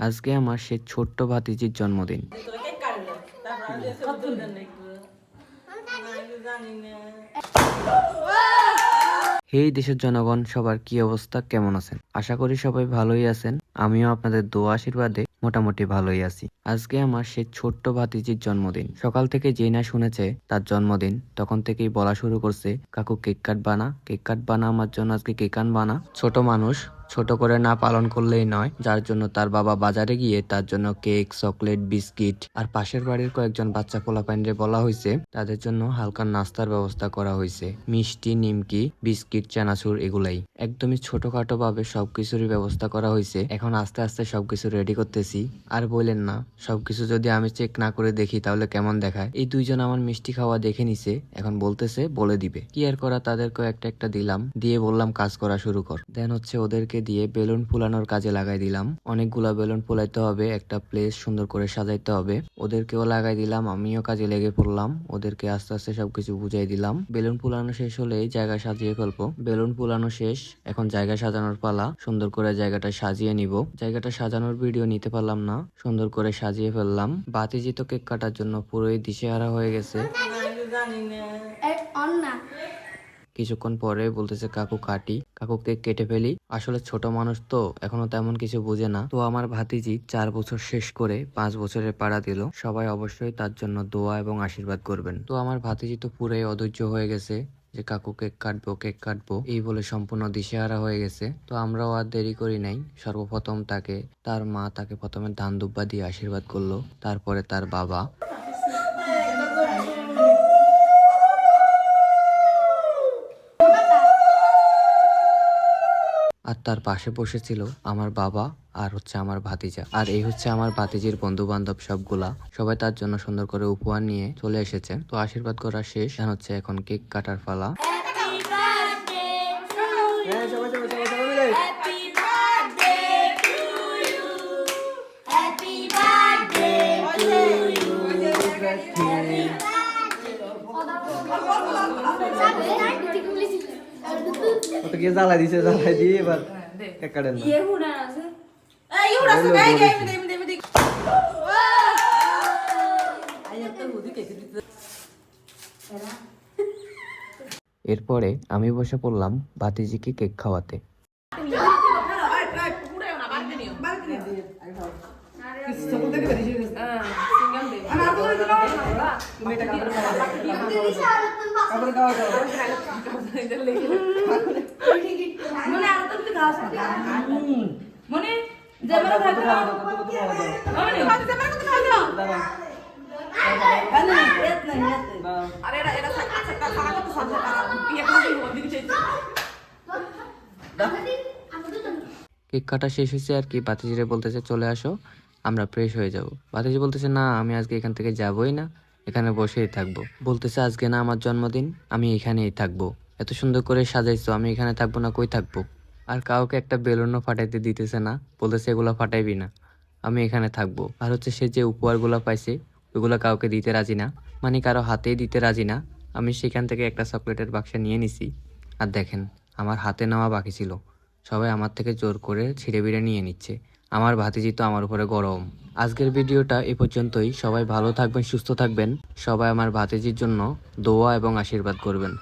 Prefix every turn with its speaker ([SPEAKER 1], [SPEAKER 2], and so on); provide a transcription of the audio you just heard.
[SPEAKER 1] আজকে আমার সেই ছোট্ট ভাতিজির জন্মদিন। এই দেশের জনগণ সবার কি অবস্থা, কেমন আছেন? আশা করি সবাই ভালোই আছেন। আমিও আপনাদের দোয়া আশীর্বাদে মোটামুটি ভালোই আছি। আজকে আমার সেই ছোট্ট ভাতিজির জন্মদিন। সকাল থেকে যেই না শুনেছে তার জন্মদিন, তখন থেকেই বলা শুরু করছে, কাকু কেক কাট বানা আমার জন্য, আজকে কেক বানা। ছোট মানুষ ছোট করে না পালন করলেই নয়, যার জন্য তার বাবা বাজারে গিয়ে তার জন্য কেক, চকলেট, বিস্কিট আর পাশের বাড়ির কয়েকজন বাচ্চা পোলাপাইনরে বলা হয়েছে তাদের জন্য হালকা নাস্তার ব্যবস্থা করা হয়েছে। মিষ্টি, নিমকি, বিস্কিট, চানাচুর এগুলাই একদমই ছোটখাটো ভাবে সবকিছুরই ব্যবস্থা করা হয়েছে। এখন আস্তে আস্তে সবকিছু রেডি করতেছি। আর বললেন না, সবকিছু যদি আমি চেক না করে দেখি তাহলে কেমন দেখায়। এই দুইজন আমার মিষ্টি খাওয়া দেখে নিছে, এখন বলতেছে বলে দিবে। কি আর করা, তাদেরকে একটা দিলাম, দিয়ে বললাম কাজ করা শুরু কর। দেন হচ্ছে ওদেরকে দিয়ে বেলুন ফুলানোর কাজে লাগাই দিলাম। অনেকগুলা বেলুন ফুলাইতে হবে, একটা প্লেস সুন্দর করে সাজাইতে হবে। ওদেরকেও লাগাই দিলাম, আমিও কাজে লেগে পড়লাম। ওদেরকে আস্তে আস্তে সবকিছু বুঝাই দিলাম। বেলুন ফুলানো শেষ হলেই জায়গা সাজিয়ে ফেলবো। বেলুন ফুলানো শেষ, এখন জায়গা সাজানোর পালা। সুন্দর করে জায়গাটা সাজিয়ে নিব। জায়গাটা সাজানোর ভিডিও নিতে পারলাম না, সুন্দর করে সাজিয়ে ফেললাম। বাতিজি তো কেক কাটার জন্য পুরোই দিশেহারা হয়ে গেছে। কিছুক্ষণ পরে বলতেছে কাকু কেক কেটে ফেলি। আসলে ছোট মানুষ তো এখনো তেমন কিছু বুঝে না। তো আমার ভাতিজি 4 বছর শেষ করে 5 বছরে পাড়া দিল। সবাই অবশ্যই তার জন্য দোয়া এবং আশীর্বাদ করবেন। তো আমার ভাতিজি তো পুরাই অধৈর্য হয়ে গেছে যে কাকু কেক কাটবো এই বলে সম্পূর্ণ দিশেহারা হয়ে গেছে। তো আমরাও আর দেরি করি নাই, সর্বপ্রথম তার মা তাকে প্রথমে ধান দুব্বা দিয়ে আশীর্বাদ করলো, তারপরে তার বাবা, আর তার পাশে বসেছিল আমার বাবা আর হচ্ছে আমার ভাতিজা। আর এই হচ্ছে আমার ভাতিজির বন্ধু বান্ধব সবগুলা। সবাই তার জন্য সুন্দর করে উপহার নিয়ে চলে এসেছে। তো আশীর্বাদ করা শেষ, হচ্ছে এখন কেক কাটার পালা।
[SPEAKER 2] জ্বালাই দিয়ে এবার কেক কাটেন না।
[SPEAKER 1] এরপরে আমি বসে পড়লাম ভাতিজিকে কেক খাওয়াতে। কেক কাটা শেষ হয়েছে আর কি। ভাতিজিরে বলতেছে চলে আসো, আমরা ফ্রেশ হয়ে যাব। ভাতিজি বলতেছে না, আমি আজকে এখান থেকে যাবই না, এখানে বসেই থাকবো। বলতেছে আজকে না আমার জন্মদিন, আমি এখানেই থাকবো। এত সুন্দর করে সাজাইছো, আমি এখানে থাকবো না, কই থাকবো? আর কাউকে একটা বেলুনও ফাটাইতে দিতেছে না, বলতেছে এগুলা ফাটাইবি না, আমি এখানে থাকবো। আর হচ্ছে সে যে উপহারগুলা পাইছে ওইগুলা কাউকে দিতে রাজি না, মানে কারো হাতেই দিতে রাজি না। আমি সেখান থেকে একটা চকলেটের বাক্স নিয়ে নিছি। আর দেখেন, আমার হাতে নেওয়া বাকি ছিল, সবাই আমার থেকে জোর করে ছিঁড়ে বিড়ে নিয়ে নিচ্ছে। আমার ভাতিজি তো আমার উপরে গরম। আজকের ভিডিওটা এ পর্যন্তই। সবাই ভালো থাকবেন, সুস্থ থাকবেন। সবাই আমার ভাতিজির জন্য দোয়া এবং আশীর্বাদ করবেন।